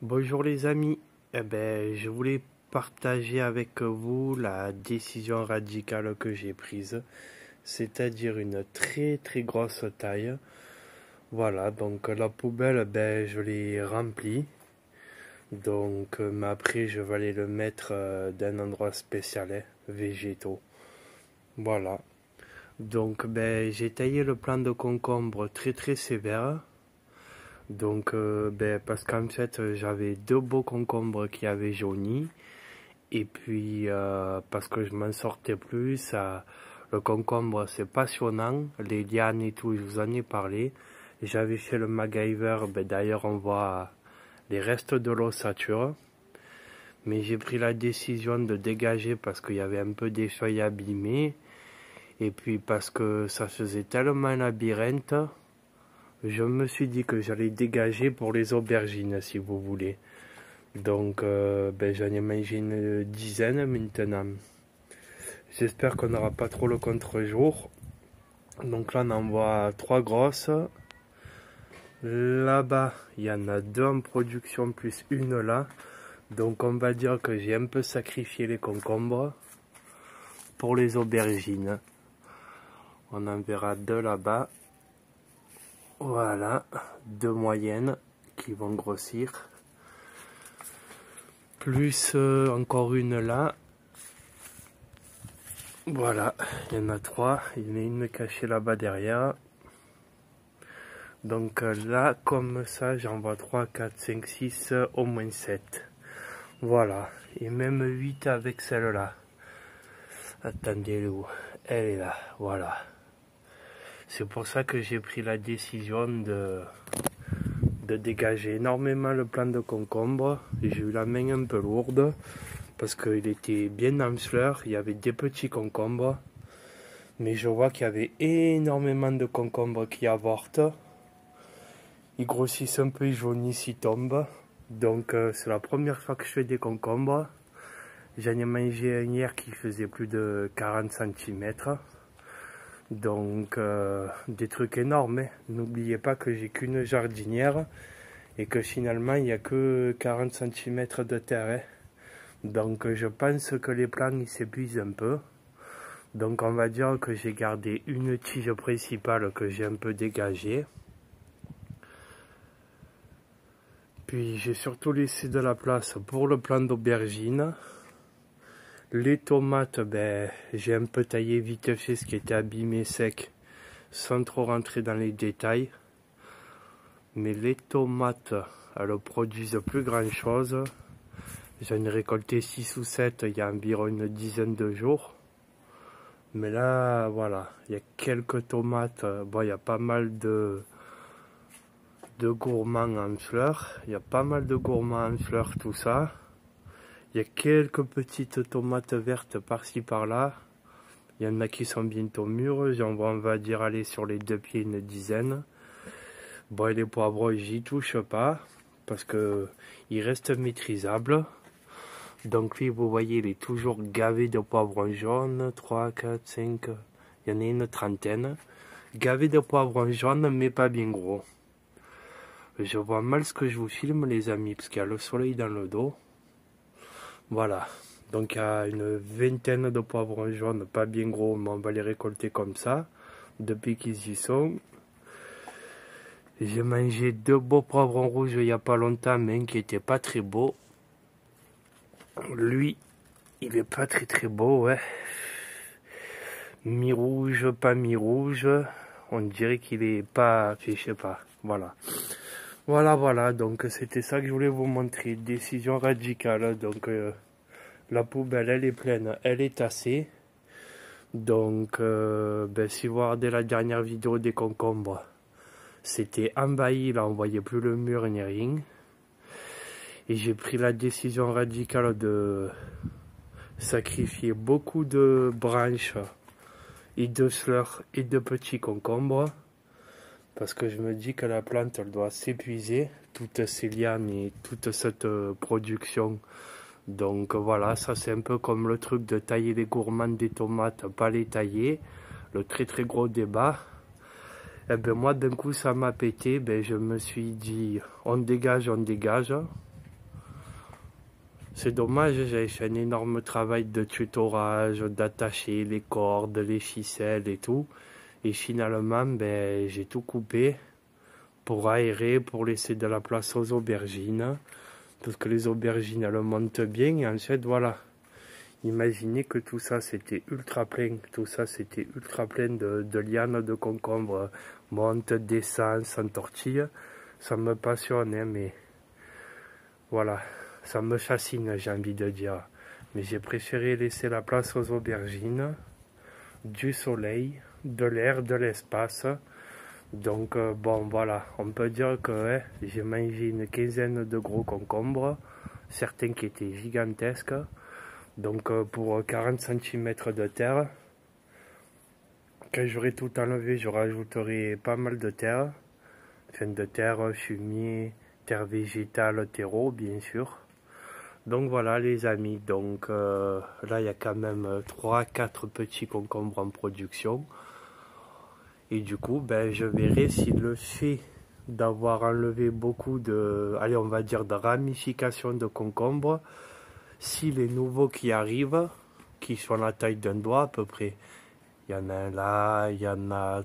Bonjour les amis, je voulais partager avec vous la décision radicale que j'ai prise, c'est-à-dire une très très grosse taille. Voilà, donc la poubelle, je l'ai remplie, donc mais après je vais aller le mettre dans un endroit spécial, végétaux. Voilà, donc j'ai taillé le plant de concombre très très sévère. Donc, parce qu'en fait, j'avais deux beaux concombres qui avaient jauni. Et puis, parce que je m'en sortais plus, le concombre, c'est passionnant. Les lianes et tout, je vous en ai parlé. J'avais fait le MacGyver, d'ailleurs, on voit les restes de l'ossature. Mais j'ai pris la décision de dégager parce qu'il y avait un peu des feuilles abîmées. Et puis, parce que ça faisait tellement un labyrinthe. Je me suis dit que j'allais dégager pour les aubergines, si vous voulez. Donc, j'en ai mangé une dizaine maintenant. J'espère qu'on n'aura pas trop le contre-jour. Donc là, on en voit trois grosses. Là-bas, il y en a deux en production, plus une là. Donc, on va dire que j'ai un peu sacrifié les concombres pour les aubergines. On en verra deux là-bas. Voilà, deux moyennes qui vont grossir. Plus encore une là. Voilà, il y en a trois. Il y en a une cachée là-bas derrière. Donc là, comme ça, j'en vois 3, 4, 5, 6, au moins 7. Voilà, et même 8 avec celle-là. Attendez, elle est où? Elle est là, voilà. C'est pour ça que j'ai pris la décision de dégager énormément le plant de concombre. J'ai eu la main un peu lourde parce qu'il était bien en fleurs. Il y avait des petits concombres, mais je vois qu'il y avait énormément de concombres qui avortent. Ils grossissent un peu, ils jaunissent, ils tombent. Donc c'est la première fois que je fais des concombres. J'en ai mangé un hier qui faisait plus de 40 cm. Donc des trucs énormes, hein. N'oubliez pas que j'ai qu'une jardinière et que finalement il n'y a que 40 cm de terre, hein. Donc je pense que les plants ils s'épuisent un peu. Donc on va dire que j'ai gardé une tige principale que j'ai un peu dégagée. Puis j'ai surtout laissé de la place pour le plant d'aubergine. Les tomates, j'ai un peu taillé vite fait ce qui était abîmé sec, sans trop rentrer dans les détails. Mais les tomates, elles produisent plus grand chose. J'en ai récolté 6 ou 7 il y a environ une dizaine de jours. Mais là, voilà, il y a quelques tomates. Bon, il y a pas mal de gourmands en fleurs. Il y a pas mal de gourmands en fleurs, tout ça. Il y a quelques petites tomates vertes par-ci par-là. Il y en a qui sont bientôt mûres. J'en vois, on va dire, aller sur les deux pieds une dizaine. Bon, et les poivrons, j'y touche pas. Parce que ils restent maîtrisables. Donc lui, vous voyez, il est toujours gavé de poivrons jaunes. 3, 4, 5, il y en a une trentaine. Gavé de poivrons jaunes, mais pas bien gros. Je vois mal ce que je vous filme, les amis, parce qu'il y a le soleil dans le dos. Voilà, donc il y a une vingtaine de poivrons jaunes, pas bien gros, mais on va les récolter comme ça, depuis qu'ils y sont. J'ai mangé deux beaux poivrons rouges il n'y a pas longtemps, mais un qui était pas très beau. Lui, il est pas très très beau, ouais. Mi-rouge, pas mi-rouge, on dirait qu'il est pas, je sais pas, voilà. Voilà, donc c'était ça que je voulais vous montrer, décision radicale, donc la poubelle elle est pleine, elle est tassée, donc si vous regardez la dernière vidéo des concombres, c'était envahi, là on voyait plus le mur ni rien, et j'ai pris la décision radicale de sacrifier beaucoup de branches et de fleurs et de petits concombres. Parce que je me dis que la plante, elle doit s'épuiser, toutes ces lianes et toute cette production. Donc voilà, ça c'est un peu comme le truc de tailler les gourmands des tomates, pas les tailler. Le très très gros débat. Et ben moi d'un coup ça m'a pété, je me suis dit on dégage, on dégage. C'est dommage, j'avais fait un énorme travail de tutorage, d'attacher les cordes, les ficelles et tout. Et finalement, ben, j'ai tout coupé pour aérer, pour laisser de la place aux aubergines. Parce que les aubergines, elles montent bien. Et ensuite, voilà. Imaginez que tout ça, c'était ultra plein. Tout ça, c'était ultra plein de lianes, de concombres. Monte, descend, s'entortille. Ça me passionne, hein, mais voilà. Ça me fascine, j'ai envie de dire. Mais j'ai préféré laisser la place aux aubergines, du soleil, de l'air, de l'espace. Donc bon, voilà, on peut dire que j'ai mangé une quinzaine de gros concombres, certains qui étaient gigantesques. Donc pour 40 cm de terre, quand j'aurai tout enlevé, je rajouterai pas mal de terre. Enfin de terre, fumier, terre végétale, terreau, bien sûr. Donc voilà les amis, donc là il y a quand même 3-4 petits concombres en production. Et du coup, ben, je verrai si le fait d'avoir enlevé beaucoup de, allez on va dire de ramifications de concombres, si les nouveaux qui arrivent, qui sont la taille d'un doigt à peu près, il y en a un là, il y en a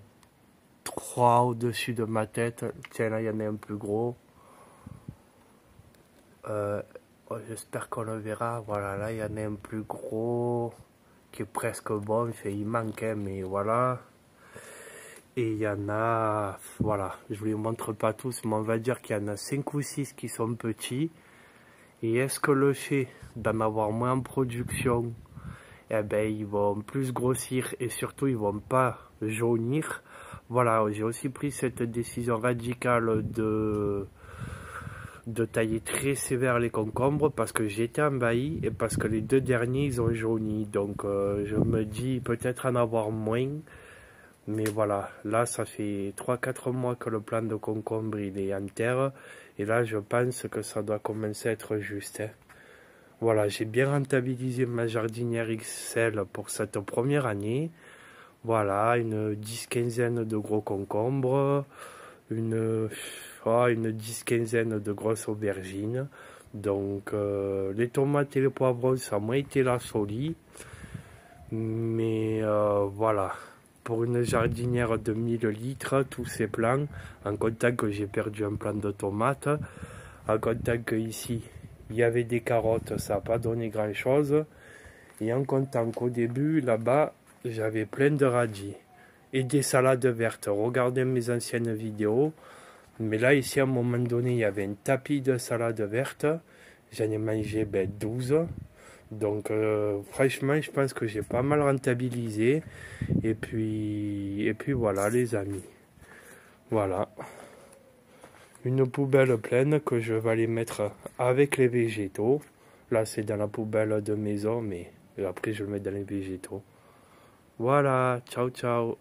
3 au-dessus de ma tête, tiens là il y en a un plus gros. J'espère qu'on le verra. Voilà, là il y en a un plus gros qui est presque bon. Enfin, il manque, hein, mais voilà. Et il y en a, voilà, je vous les montre pas tous, mais on va dire qu'il y en a 5 ou 6 qui sont petits. Et est-ce que le fait d'en avoir moins en production, eh ben ils vont plus grossir et surtout ils vont pas jaunir. Voilà, j'ai aussi pris cette décision radicale de tailler très sévère les concombres parce que j'étais envahi et parce que les 2 derniers ils ont jauni. Donc je me dis peut-être en avoir moins. Mais voilà, là ça fait 3-4 mois que le plant de concombre il est en terre. Et là je pense que ça doit commencer à être juste. Hein. Voilà, j'ai bien rentabilisé ma jardinière XL pour cette première année. Voilà, une 10-15aine de gros concombres, une 10-15aine de grosses aubergines. Donc les tomates et les poivrons, ça m'a été la folie. Mais voilà, pour une jardinière de 1000 litres, tous ces plants, en comptant que j'ai perdu un plant de tomates, en comptant que ici il y avait des carottes, ça n'a pas donné grand chose, et en comptant qu'au début là-bas j'avais plein de radis et des salades vertes. Regardez mes anciennes vidéos, mais là ici à un moment donné il y avait un tapis de salades vertes, j'en ai mangé 12. Donc franchement je pense que j'ai pas mal rentabilisé et puis voilà les amis, voilà une poubelle pleine que je vais aller mettre avec les végétaux. Là c'est dans la poubelle de maison, mais après je le mets dans les végétaux. Voilà, ciao ciao.